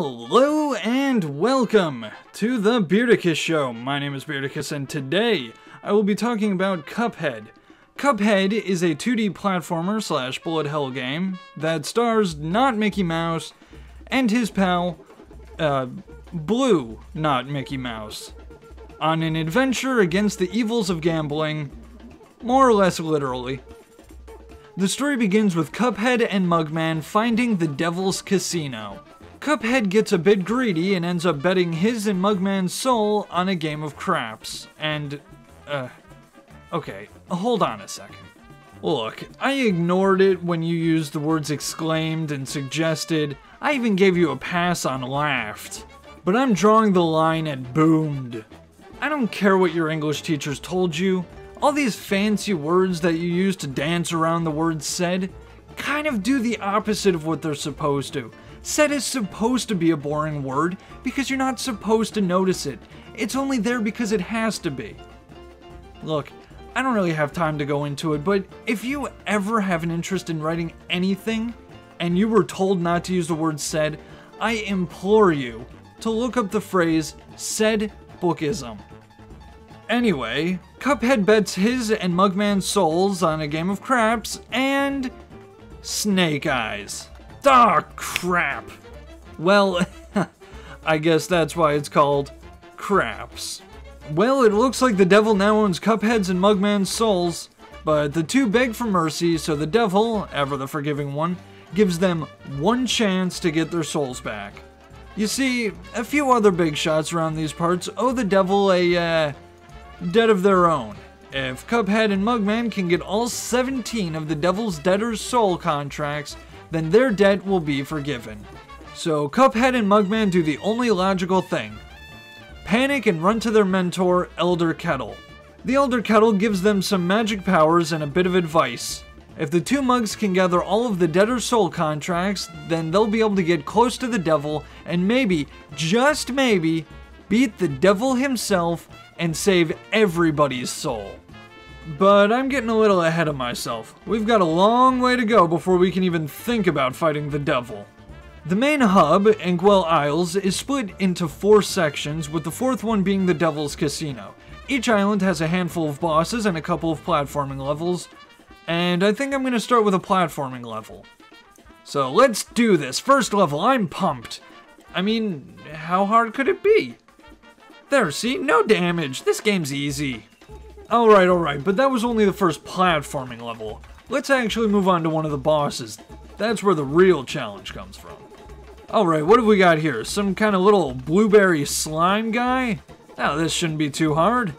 Hello and welcome to the Beardicus Show. My name is Beardicus and today I will be talking about Cuphead. Cuphead is a 2D platformer slash bullet hell game that stars not Mickey Mouse and his pal, Blue, not Mickey Mouse, on an adventure against the evils of gambling, more or less literally. The story begins with Cuphead and Mugman finding the Devil's Casino. Cuphead gets a bit greedy and ends up betting his and Mugman's soul on a game of craps. And, okay, hold on a second. Look, I ignored it when you used the words exclaimed and suggested. I even gave you a pass on laughed. But I'm drawing the line at boomed. I don't care what your English teachers told you. All these fancy words that you use to dance around the word said kind of do the opposite of what they're supposed to. Said is supposed to be a boring word because you're not supposed to notice it. It's only there because it has to be. Look, I don't really have time to go into it, but if you ever have an interest in writing anything and you were told not to use the word said, I implore you to look up the phrase said bookism. Anyway, Cuphead bets his and Mugman's souls on a game of craps and snake eyes. Ah, crap. Well, I guess that's why it's called craps. Well, it looks like the devil now owns Cuphead's and Mugman's souls, but the two beg for mercy, so the devil, ever the forgiving one, gives them one chance to get their souls back. You see, a few other big shots around these parts owe the devil a, debt of their own. If Cuphead and Mugman can get all 17 of the devil's debtor's soul contracts, then their debt will be forgiven. So Cuphead and Mugman do the only logical thing. Panic and run to their mentor, Elder Kettle. The Elder Kettle gives them some magic powers and a bit of advice. If the two mugs can gather all of the debtor's soul contracts, then they'll be able to get close to the devil and maybe, just maybe, beat the devil himself and save everybody's soul. But I'm getting a little ahead of myself. We've got a long way to go before we can even think about fighting the devil. The main hub, Inkwell Isles, is split into 4 sections, with the 4th one being the Devil's Casino. Each island has a handful of bosses and a couple of platforming levels, and I think I'm going to start with a platforming level. So let's do this. First level, I'm pumped. I mean, how hard could it be? There, see? No damage. This game's easy. Alright, but that was only the first platforming level. Let's actually move on to one of the bosses. That's where the real challenge comes from. Alright, what have we got here? Some kind of little blueberry slime guy? Now, this shouldn't be too hard.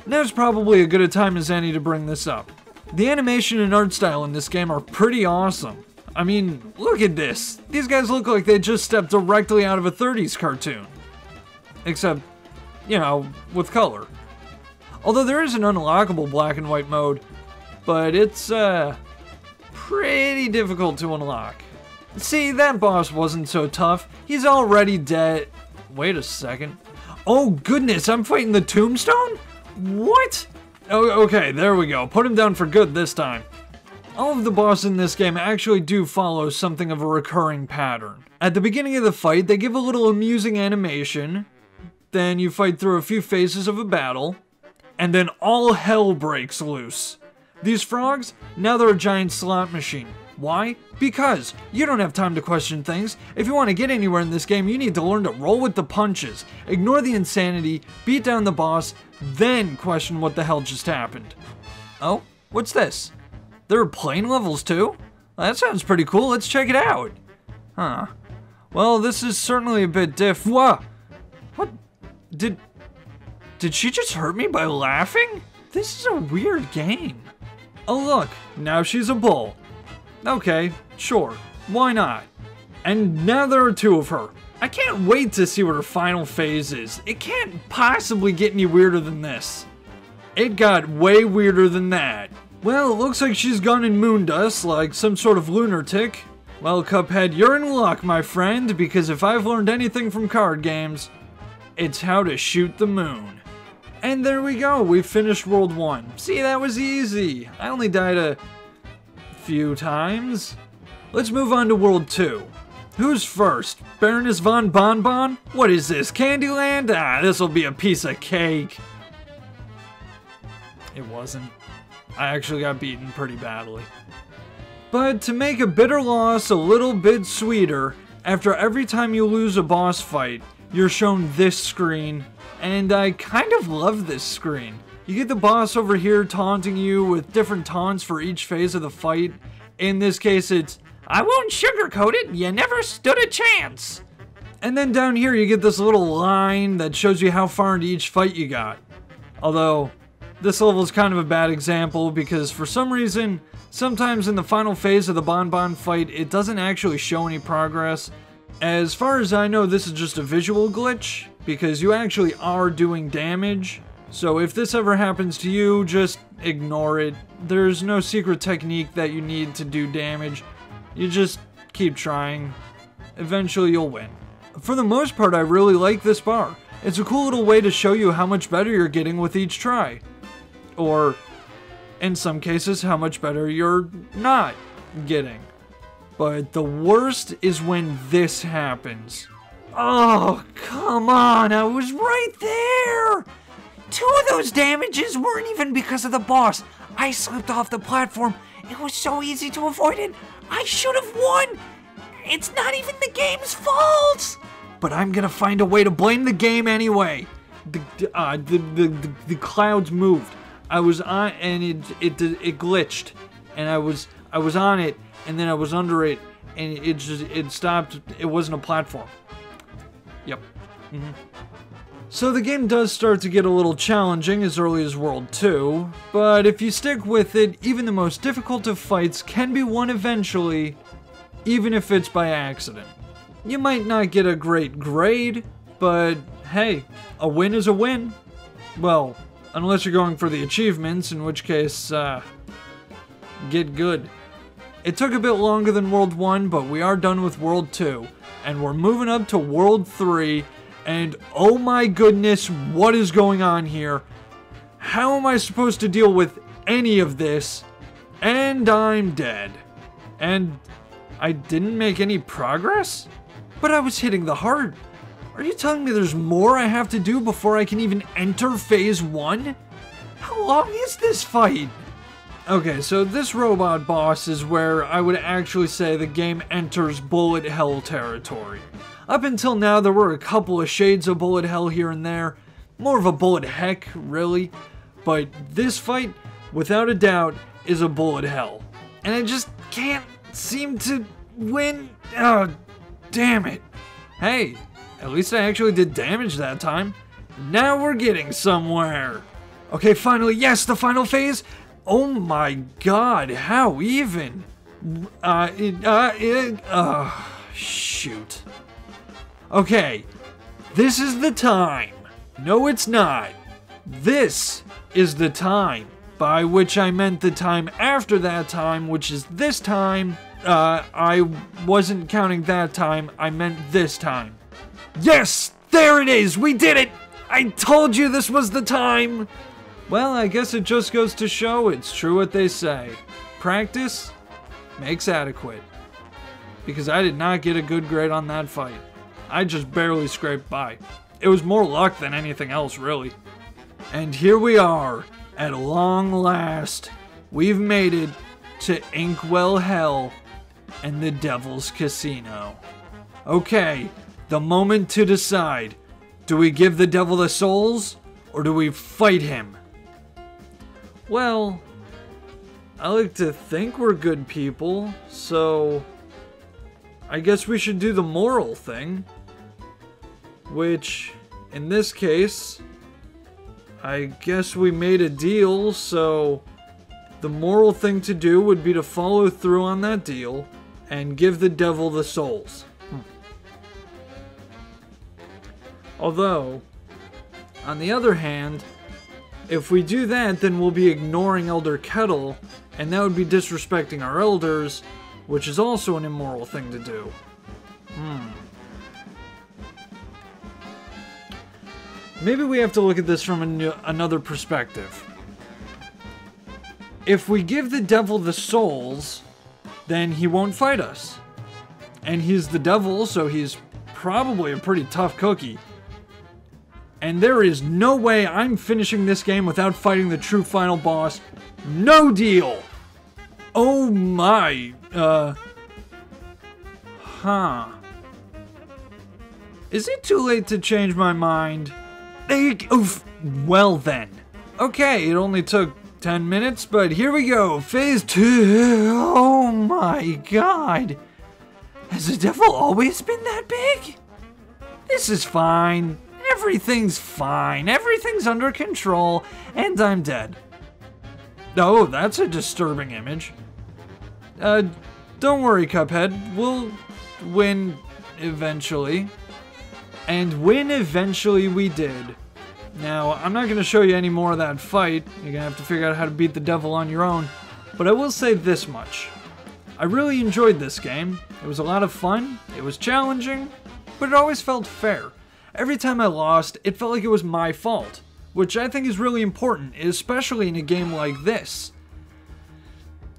Now's probably as good a time as any to bring this up. The animation and art style in this game are pretty awesome. I mean, look at this. These guys look like they just stepped directly out of a 30s cartoon. Except, you know, with color. Although there is an unlockable black and white mode, but it's, pretty difficult to unlock. See, that boss wasn't so tough. He's already dead. Wait a second. Oh goodness, I'm fighting the tombstone? What? Oh, okay, there we go. Put him down for good this time. All of the bosses in this game actually do follow something of a recurring pattern. At the beginning of the fight, they give a little amusing animation. Then you fight through a few phases of a battle. And then all hell breaks loose. These frogs, now they're a giant slot machine. Why? Because you don't have time to question things. If you want to get anywhere in this game, you need to learn to roll with the punches, ignore the insanity, beat down the boss, then question what the hell just happened. Oh, what's this? There are plane levels too? That sounds pretty cool. Let's check it out. Huh. Well, this is certainly a bit Whoa! What? Did she just hurt me by laughing? This is a weird game. Oh look, now she's a bull. Okay, sure, why not? And now there are 2 of her. I can't wait to see what her final phase is. It can't possibly get any weirder than this. It got way weirder than that. Well, it looks like she's gone and mooned us like some sort of lunatic. Well, Cuphead, you're in luck, my friend, because if I've learned anything from card games, it's how to shoot the moon. And there we go, we finished World 1. See, that was easy. I only died a few times. Let's move on to World 2. Who's first? Baroness von Bonbon? What is this, Candyland? Ah, this'll be a piece of cake. It wasn't. I actually got beaten pretty badly. But to make a bitter loss a little bit sweeter, after every time you lose a boss fight, you're shown this screen, and I kind of love this screen. You get the boss over here taunting you with different taunts for each phase of the fight. In this case, it's, "I won't sugarcoat it, you never stood a chance." And then down here you get this little line that shows you how far into each fight you got. Although, this level is kind of a bad example because for some reason, sometimes in the final phase of the Bonbon fight, it doesn't actually show any progress. As far as I know, this is just a visual glitch because you actually are doing damage. So if this ever happens to you, just ignore it. There's no secret technique that you need to do damage. You just keep trying. Eventually you'll win. For the most part, I really like this bar. It's a cool little way to show you how much better you're getting with each try. Or, in some cases, how much better you're not getting. But the worst is when this happens. Oh, come on, I was right there! 2 of those damages weren't even because of the boss. I slipped off the platform. It was so easy to avoid it. I should have won. It's not even the game's fault. But I'm gonna find a way to blame the game anyway. The clouds moved. I was on, and it glitched, and I was on it, and then I was under it, and it stopped. It wasn't a platform. Yep. So the game does start to get a little challenging as early as World 2, but if you stick with it, even the most difficult of fights can be won eventually, even if it's by accident. You might not get a great grade, but hey, a win is a win. Well, unless you're going for the achievements, in which case, get good. It took a bit longer than World 1, but we are done with World 2, and we're moving up to World 3, and oh my goodness, what is going on here? How am I supposed to deal with any of this? And I'm dead. And I didn't make any progress? But I was hitting the heart. Are you telling me there's more I have to do before I can even enter Phase 1? How long is this fight? Okay, so this robot boss is where I would actually say the game enters bullet hell territory. Up until now, there were a couple of shades of bullet hell here and there. More of a bullet heck, really. But this fight, without a doubt, is a bullet hell. And I just can't seem to win. Oh, damn it. Hey, at least I actually did damage that time. Now we're getting somewhere. Okay, finally, yes, the final phase. Oh my god, how even? Shoot. Okay, this is the time. No, it's not. This is the time. By which I meant the time after that time, which is this time. I wasn't counting that time, I meant this time. Yes! There it is! We did it! I told you this was the time! Well, I guess it just goes to show it's true what they say. Practice makes adequate. Because I did not get a good grade on that fight. I just barely scraped by. It was more luck than anything else, really. And here we are, at long last. We've made it to Inkwell Hell and the Devil's Casino. Okay, the moment to decide. Do we give the devil the souls, or do we fight him? Well, I like to think we're good people, so I guess we should do the moral thing. Which, in this case, I guess we made a deal, so the moral thing to do would be to follow through on that deal and give the devil the souls. Although, on the other hand, if we do that, then we'll be ignoring Elder Kettle, and that would be disrespecting our elders, which is also an immoral thing to do. Maybe we have to look at this from another perspective. If we give the devil the souls, then he won't fight us. And he's the devil, so he's probably a pretty tough cookie. And there is no way I'm finishing this game without fighting the true final boss. No deal! Oh my, Is it too late to change my mind? Oof. Well then. Okay, it only took 10 minutes, but here we go. Phase 2. Oh my god. Has the devil always been that big? This is fine. Everything's fine. Everything's under control. And I'm dead. Oh, that's a disturbing image. Don't worry, Cuphead. We'll win eventually. And win eventually we did. Now, I'm not going to show you any more of that fight. You're going to have to figure out how to beat the devil on your own. But I will say this much. I really enjoyed this game. It was a lot of fun. It was challenging, but it always felt fair. Every time I lost, it felt like it was my fault, which I think is really important, especially in a game like this.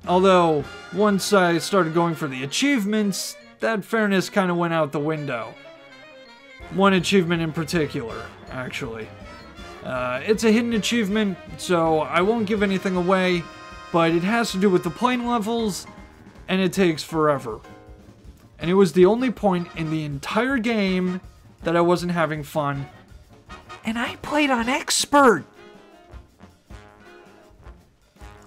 Although, once I started going for the achievements, that fairness kind of went out the window. One achievement in particular, actually. It's a hidden achievement, so I won't give anything away, but it has to do with the plane levels, and it takes forever. And it was the only point in the entire game that I wasn't having fun. And I played on Expert!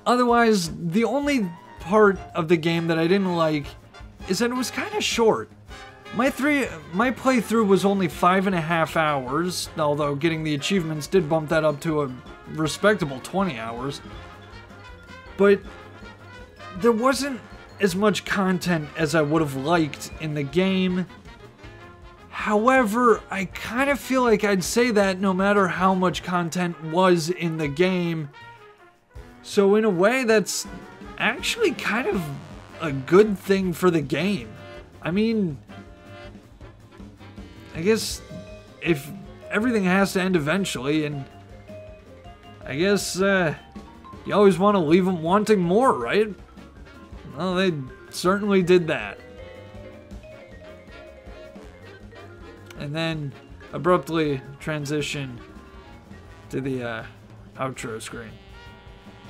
Otherwise, the only part of the game that I didn't like is that it was kind of short. My playthrough was only 5.5 hours, although getting the achievements did bump that up to a respectable 20 hours. But there wasn't as much content as I would have liked in the game. However, I kind of feel like I'd say that no matter how much content was in the game. So in a way, that's actually kind of a good thing for the game. I mean, I guess if everything has to end eventually, and I guess you always want to leave them wanting more, right? Well, they certainly did that. And then abruptly transition to the outro screen.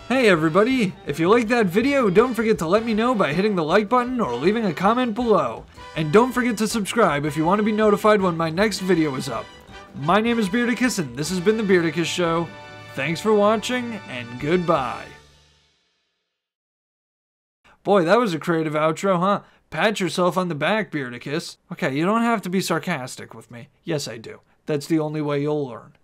Hey everybody, if you liked that video, don't forget to let me know by hitting the like button or leaving a comment below. And don't forget to subscribe if you want to be notified when my next video is up. My name is Beardicus and this has been the Beardicus Show. Thanks for watching and goodbye. Boy, that was a creative outro, huh? Pat yourself on the back, Beardicus. Okay, you don't have to be sarcastic with me. Yes, I do. That's the only way you'll learn.